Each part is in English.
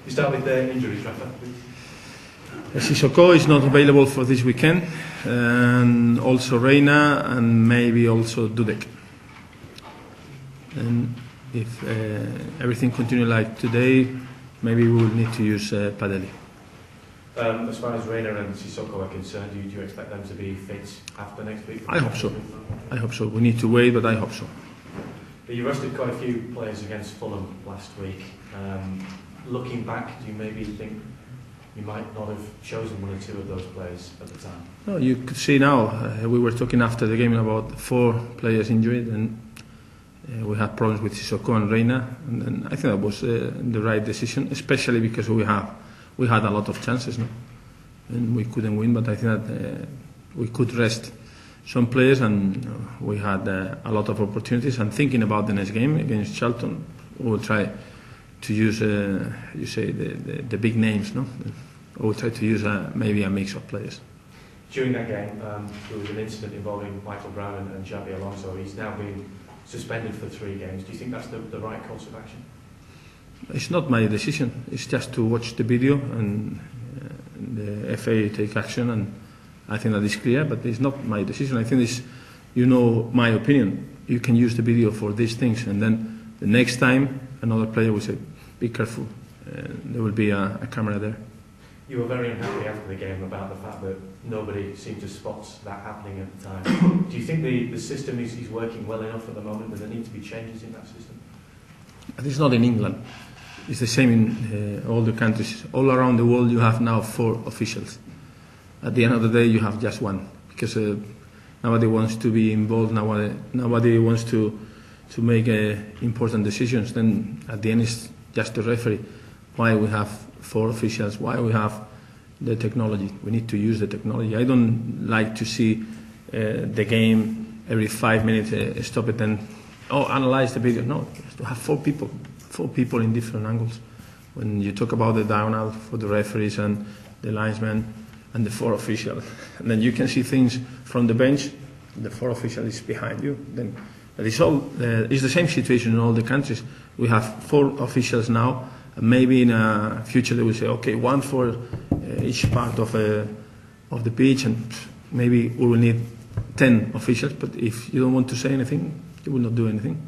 You start with the injuries, Rafa. Sissoko is not available for this weekend, and also Reina, and maybe also Dudek. And if everything continues like today, maybe we will need to use Padeli. As far as Reina and Sissoko are concerned, do you expect them to be fit after next week? I hope so. I hope so. We need to wait, but I hope so. You rested quite a few players against Fulham last week. Looking back, do you maybe think you might not have chosen one or two of those players at the time? No, you could see now. We were talking after the game about 4 players injured, and we had problems with Sissoko and Reina, and I think that was the right decision, especially because we had a lot of chances, no? And we couldn't win. But I think that we could rest some players, and we had a lot of opportunities. And thinking about the next game against Charlton, we will try to use, you say, the big names, no? We will try to use maybe a mix of players. During that game, there was an incident involving Michael Brown and Xabi Alonso. He's now been suspended for 3 games. Do you think that's the right course of action? It's not my decision. It's just to watch the video, and the FA take action, and I think that is clear, but it's not my decision. I think it's, my opinion. You can use the video for these things, and then the next time another player will say, be careful, there will be a camera there. You were very unhappy after the game about the fact that nobody seemed to spot that happening at the time. Do you think the system is working well enough at the moment? Do there need to be changes in that system? It's not in England. It's the same in all the countries. All around the world you have now 4 officials. At the end of the day you have just one, because nobody wants to be involved, nobody wants to make important decisions. Then at the end it's just the referee. Why we have 4 officials, why we have the technology. We need to use the technology. I don't like to see the game every 5 minutes, stop it and analyze the video. No, to have 4 people in different angles. When you talk about the diagonal for the referees and the linesmen and the 4 officials, and then you can see things from the bench, the 4 official is behind you. Then it's the same situation in all the countries. We have 4 officials now. Maybe in the future they will say, okay, 1 for each part of the pitch, and maybe we will need 10 officials. But if you don't want to say anything, you will not do anything.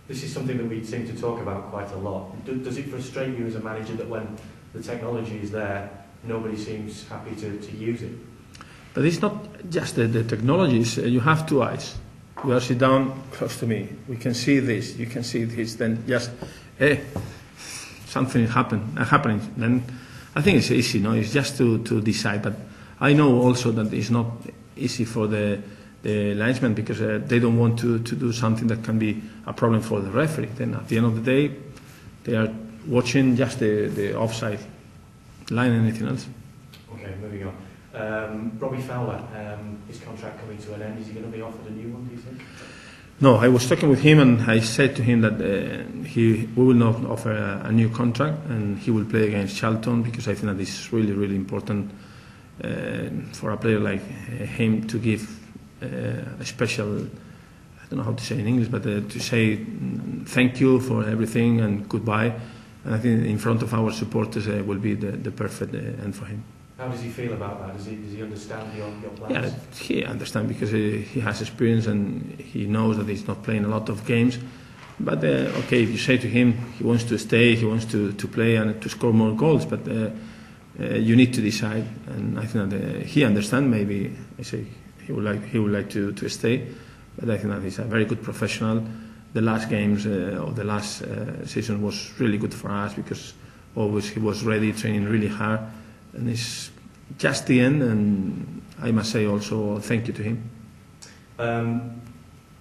This is something that we seem to talk about quite a lot. Does it frustrate you as a manager that when the technology is there, nobody seems happy to use it? But it's not just the technology. You have 2 eyes. You are sit down close to me. We can see this. You can see this. Then just, something is happening. Then I think it's easy. No, it's just to decide. But I know also that it's not easy for the linesmen, because they don't want to do something that can be a problem for the referee. Then at the end of the day, they are watching just the offside line and anything else. Okay, moving on. Robbie Fowler, his contract coming to an end. Is he going to be offered a new one, do you think? No, I was talking with him, and I said to him that we will not offer a new contract, and he will play against Charlton, because I think that is really, really important for a player like him to give a special, I don't know how to say in English, but to say thank you for everything and goodbye. And I think in front of our supporters will be the perfect end for him. How does he feel about that? Does he understand your plans? Yeah, he understands, because he has experience and he knows that he's not playing a lot of games. But okay, if you say to him he wants to stay, he wants to play and to score more goals, but you need to decide. And I think that he understands. Maybe I say he would like to stay, but I think that he's a very good professional. The last games of the last season was really good for us, because always he was ready, training really hard. And it's just the end, and I must say also thank you to him.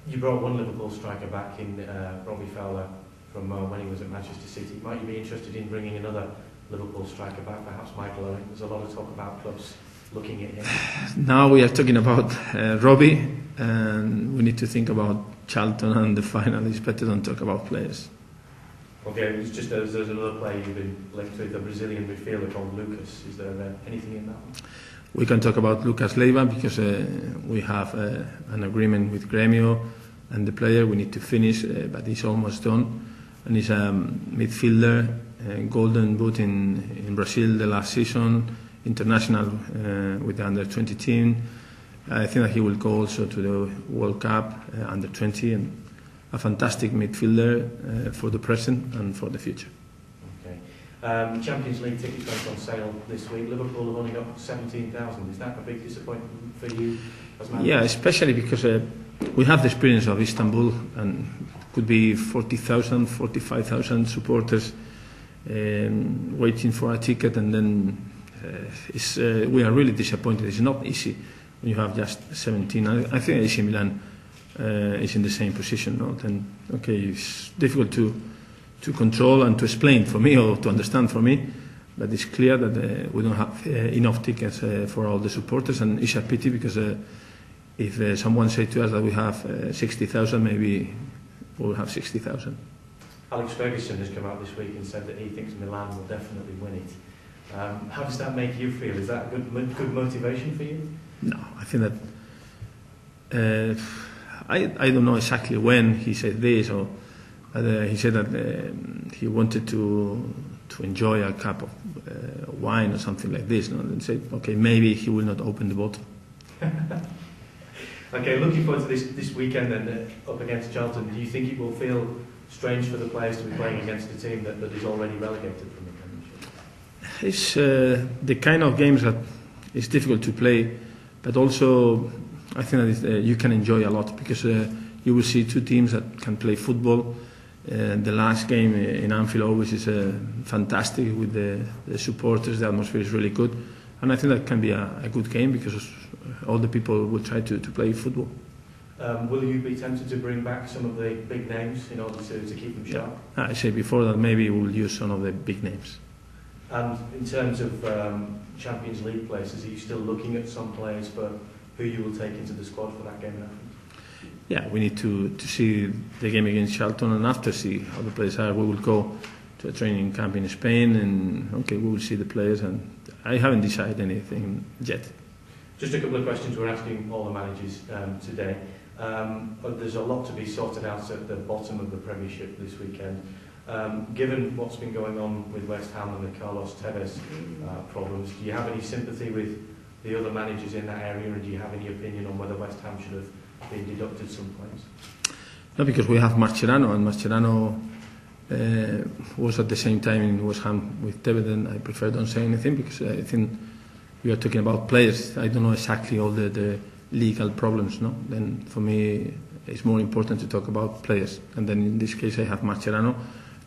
You brought one Liverpool striker back in Robbie Fowler from when he was at Manchester City. Might you be interested in bringing another Liverpool striker back, perhaps Michael Owen? There's a lot of talk about clubs looking at him. Now we are talking about Robbie, and we need to think about Charlton and the final. It's better don't talk about players. Okay, it's just there's another player you've been linked with, a Brazilian midfielder called Lucas. Is there anything in that one? We can talk about Lucas Leiva, because we have an agreement with Grêmio and the player. We need to finish, but it's almost done. And he's a midfielder Golden Boot in Brazil the last season, international with the under-20 team. I think that he will go also to the World Cup under-20, and a fantastic midfielder for the present and for the future. Champions League tickets went on sale this week. Liverpool have only got 17,000. Is that a big disappointment for you as managers? Yeah, especially because we have the experience of Istanbul, and could be 40,000, 45,000 supporters waiting for a ticket, and then we are really disappointed. It's not easy when you have just 17. I think AC Milan is in the same position. No? Then, okay, it's difficult to control and to explain for me, or to understand for me, but it's clear that we don't have enough tickets for all the supporters, and it's a pity because if someone said to us that we have 60,000, maybe we'll have 60,000. Alex Ferguson has come out this week and said that he thinks Milan will definitely win it. How does that make you feel? Is that a good motivation for you? No, I think that I don't know exactly when he said this, or he said that he wanted to enjoy a cup of wine or something like this, no? And said, okay, maybe he will not open the bottle. Okay, looking forward to this weekend then up against Charlton. Do you think it will feel strange for the players to be playing against a team that is already relegated from the Premiership? It's the kind of games that it's difficult to play, but also I think that you can enjoy a lot, because you will see two teams that can play football. The last game in Anfield always is fantastic with the supporters. The atmosphere is really good, and I think that can be a good game because all the people will try to play football. Will you be tempted to bring back some of the big names in order to keep them sharp? Yeah. I said before that maybe we'll use some of the big names. And in terms of Champions League places, are you still looking at some players for who you will take into the squad for that game in Anfield? Yeah, we need to see the game against Charlton, and after see how the players are. We will go to a training camp in Spain, and okay, we will see the players, and I haven't decided anything yet. Just a couple of questions we're asking all the managers today. There's a lot to be sorted out at the bottom of the Premiership this weekend. Given what's been going on with West Ham and the Carlos Tevez problems, do you have any sympathy with the other managers in that area, and do you have any opinion on whether West Ham should have been deducted some players? No, because we have Mascherano, and Mascherano was at the same time in West Ham with Tevez, and I prefer don't say anything because I think we are talking about players. I don't know exactly all the legal problems, no? Then for me it's more important to talk about players, and then in this case I have Mascherano.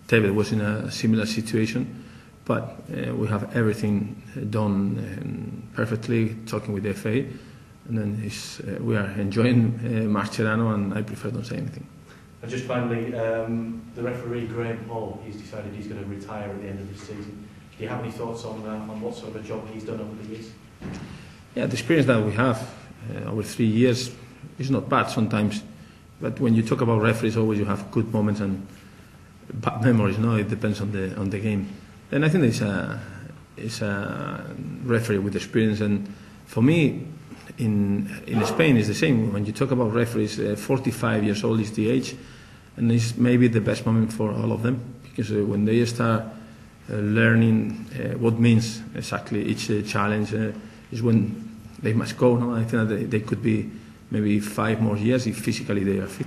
Tevez was in a similar situation, but we have everything done perfectly, talking with the FA, and then we are enjoying Mascherano, and I prefer don't say anything. And just finally, the referee Graham Hall, he's decided he's going to retire at the end of this season. Do you have any thoughts on what sort of a job he's done over the years? Yeah, the experience that we have over 3 years is not bad sometimes, but when you talk about referees, always you have good moments and bad memories. No, it depends on the game. And I think it's a referee with experience, and for me, in Spain it's the same. When you talk about referees, 45 years old is the age, and it's maybe the best moment for all of them, because when they start learning what means exactly each challenge is when they must go. No? I think that they could be maybe 5 more years if physically they are fit.